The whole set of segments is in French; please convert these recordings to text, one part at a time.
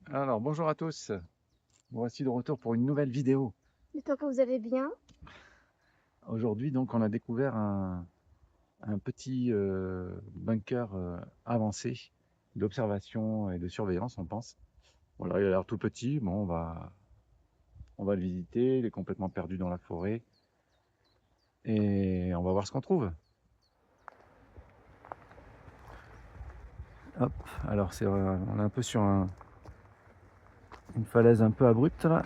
Alors, bonjour à tous. Voici de retour pour une nouvelle vidéo. J'espère que vous allez bien. Aujourd'hui, donc, on a découvert un petit bunker avancé d'observation et de surveillance, on pense. Voilà, il a l'air tout petit. Bon, on va le visiter. Il est complètement perdu dans la forêt. Et on va voir ce qu'on trouve. Hop, alors on est un peu sur une falaise un peu abrupte là.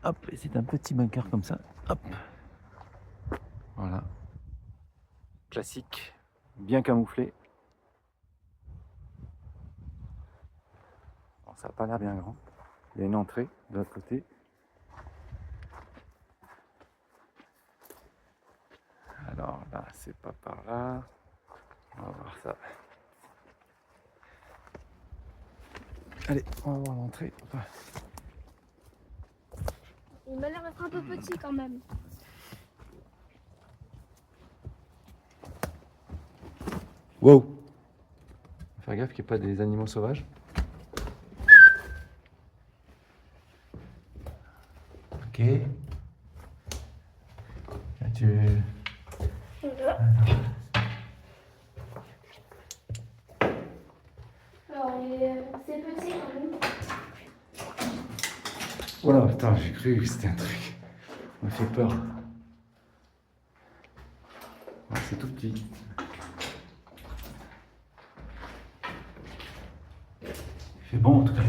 Hop, et c'est un petit bunker comme ça. Hop, voilà. Classique, bien camouflé. Bon, ça n'a pas l'air bien grand. Il y a une entrée de l'autre côté. Alors là, c'est pas par là. On va voir ça. Allez, on va voir l'entrée. Il m'a l'air d'être un peu petit quand même. Wow! Faire gaffe qu'il n'y ait pas des animaux sauvages. Ok. Là, Voilà. Alors, c'est petit quand même. Voilà, putain, j'ai cru que c'était un truc. Ça m'a fait peur. Ouais, c'est tout petit. Il fait bon en tout cas.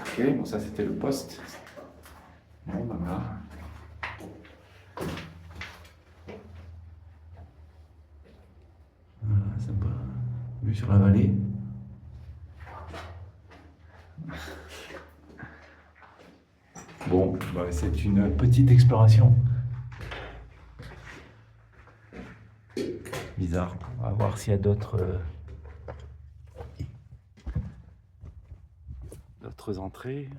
Ok, bon ça c'était le poste. Bon bah voilà. Voilà, sympa. Vue sur la vallée. Bon, bah, c'est une petite exploration. Bizarre. On va voir s'il y a d'autres entrées.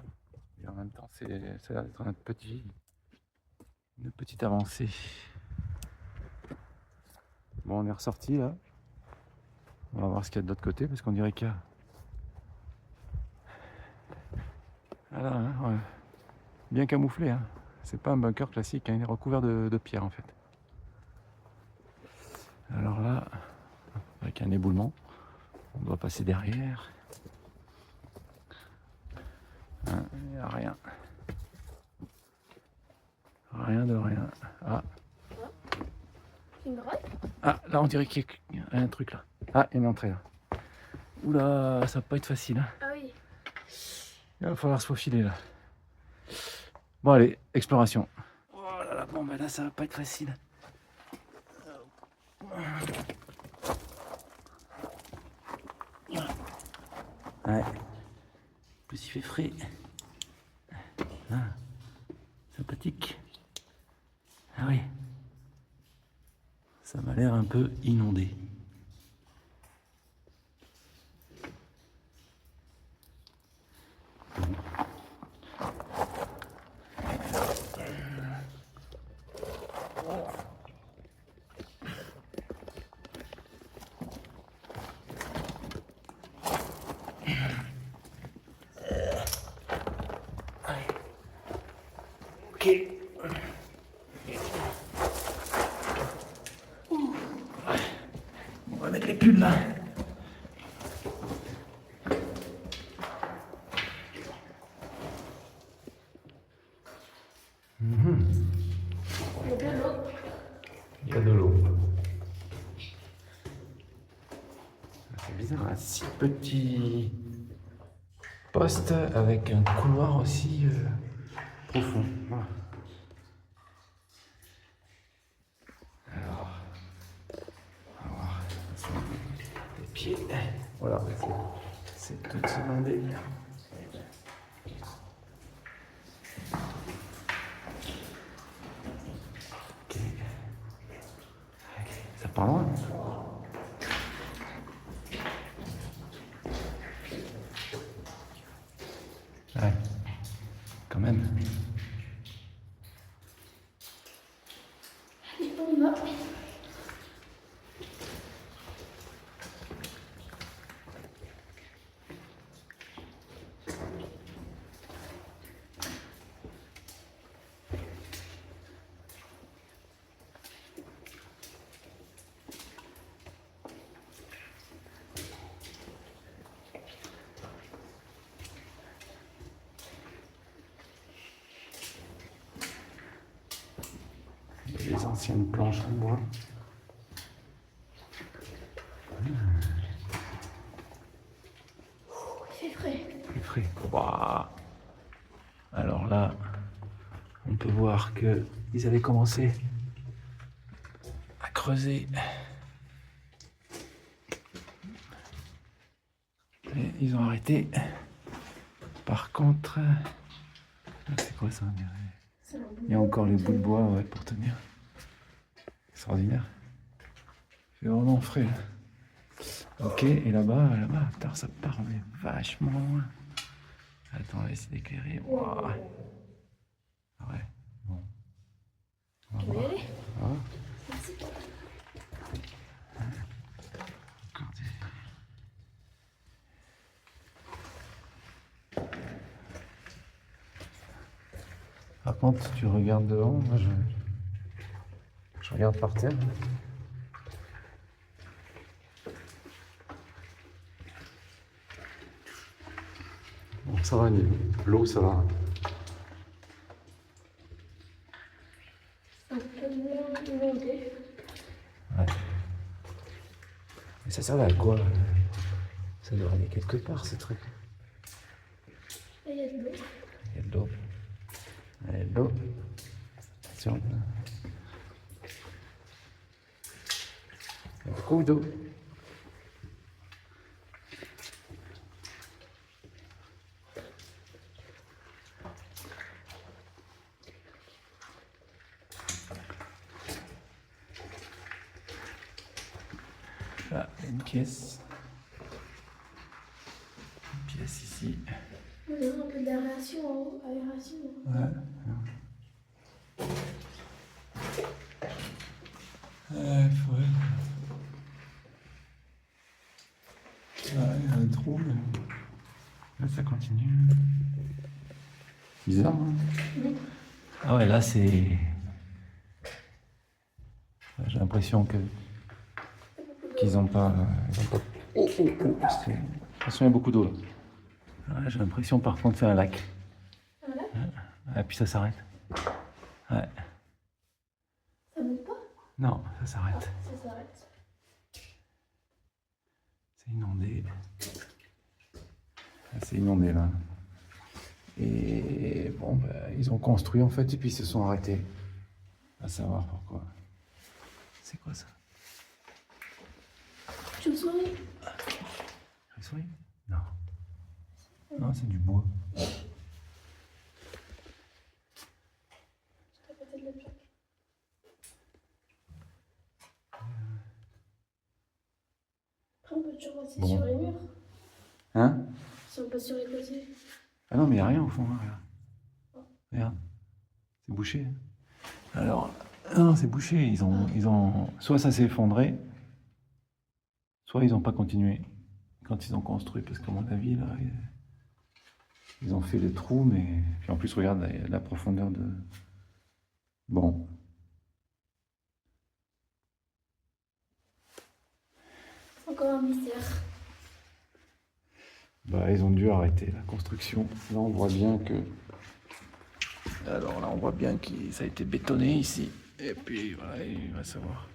Et en même temps, ça a l'air d'être une petite avancée. Bon, on est ressorti là. On va voir ce qu'il y a de l'autre côté parce qu'on dirait qu'il y a. Voilà, hein, ouais. Bien camouflé. Hein. C'est pas un bunker classique, hein. Il est recouvert de pierre en fait. Alors là, avec un éboulement, on doit passer derrière. Hein, il n'y a rien. Rien de rien. Ah. Une grotte. Ah, là on dirait qu'il y a un truc là. Ah, une entrée là. Oula, ça va pas être facile. Hein. Ah oui. Il va falloir se faufiler là. Bon allez, exploration. Oh là là, bon ben là ça va pas être facile. Ouais. En plus il fait frais. Ah, sympathique. Ah oui. Ça m'a l'air un peu inondé. Ok. On va mettre les pulls là. Il y a de l'eau. Il y a de l'eau. C'est bizarre, un si petit poste avec un couloir aussi profond. Voilà. Alors, on va voir les pieds. Voilà, c'est tout inondé. Ok. Ça part loin. Ouais, quand même. Et on va. anciennes planches en bois. C'est frais. Plus frais. Waouh. Alors là, on peut voir que ils avaient commencé à creuser. Et ils ont arrêté. Par contre, c'est quoi ça? Il y a encore les bouts de bois, ouais, pour tenir. Extraordinaire. C'est vraiment frais là. Ok, et là-bas, putain, ça part mais vachement loin. Attends, on va essayer d'éclairer. Wow. Ouais, bon. On va Tu veux y voir. aller? Ah, Merci. encore des... Par contre, tu regardes devant, moi je regarde par terre. Bon, ça va, l'eau, ça va. Un peu moins inondé. Ouais. Mais ça servait à quoi? Ça doit aller quelque part, ce truc. Là, il y a de l'eau. Il y a de l'eau. Il y a de l'eau. Attention. Il y a beaucoup d'eau. Là, une pièce. Une pièce ici. On dirait un peu d'aération en haut. Aération. Ouais. Ouais. Il y a un trou, mais là ça continue. Bizarre, hein? Ah ouais, là c'est... J'ai l'impression qu'ils n'ont pas... Oh. Attention, il y a beaucoup d'eau là. Ouais, j'ai l'impression par contre c'est un lac. Un lac? Et puis ça s'arrête. Ouais. Ça monte pas? Non, ça s'arrête. Ça s'arrête. C'est inondé. C'est inondé là. Et bon, bah, ils ont construit en fait et puis ils se sont arrêtés. À savoir pourquoi. C'est quoi ça? Tu me souris? Une souris? Non. Non, c'est du bois. À côté de la plaque. Après, on peut toujours passer Bon. sur les murs. Hein? Si on passe sur les côtés. Ah non, mais il n'y a rien au fond, hein, regarde. Regarde. C'est bouché. Alors, non, c'est bouché. Ils ont... Soit ça s'est effondré, soit ils n'ont pas continué quand ils ont construit. Parce qu'à mon avis, là, ils ont fait des trous, mais... Puis en plus, regarde la profondeur de... Bon. C'est encore un mystère. Bah, ils ont dû arrêter la construction. Là, on voit bien que... Alors là, on voit bien que ça a été bétonné ici. Et puis, voilà, il va savoir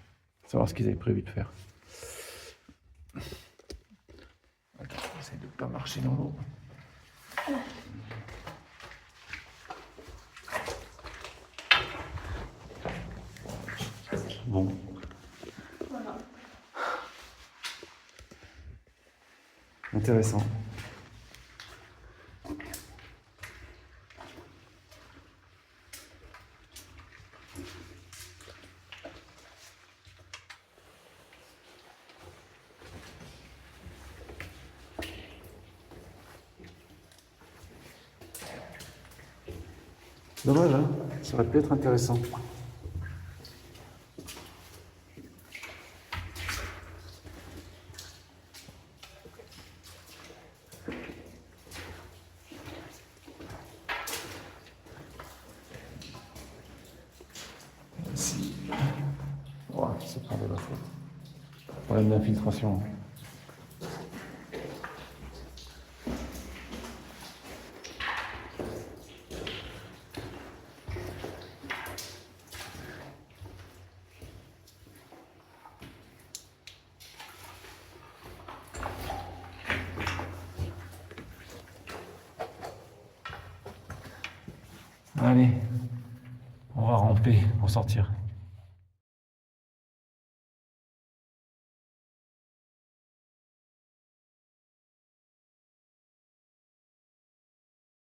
ce qu'ils avaient prévu de faire. Attends, j'essaie de ne pas marcher dans l'eau. Bon. Voilà. Intéressant. Dommage, hein? Ça aurait pu être intéressant. Ici. Ouais, c'est pas de la faute. Problème d'infiltration. Allez, on va ramper pour sortir.